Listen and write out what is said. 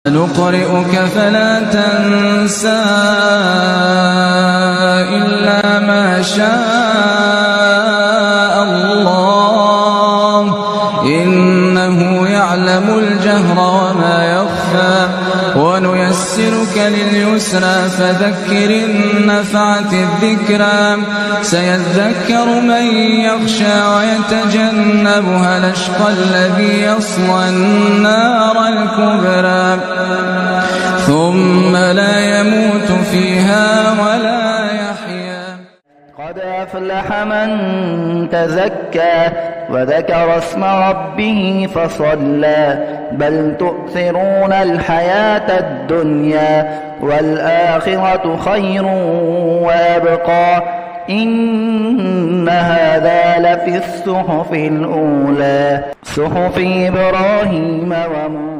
نقرئك فلا تنسى إلا ما شاء الله إنه يعلم الجهر وما يخفى ونيسرك لليسرى فذكر إن نفعت الذكرى سيذكر من يخشى ويتجنبها الأشقى الذي يصلى النار الكبرى ثم لا يموت فيها ولا يحيا. قد أفلح من تزكى وذكر اسم ربه فصلى بل تؤثرون الحياة الدنيا والآخرة خير وأبقى إن هذا لفي الصحف الأولى صحف إبراهيم وموسى.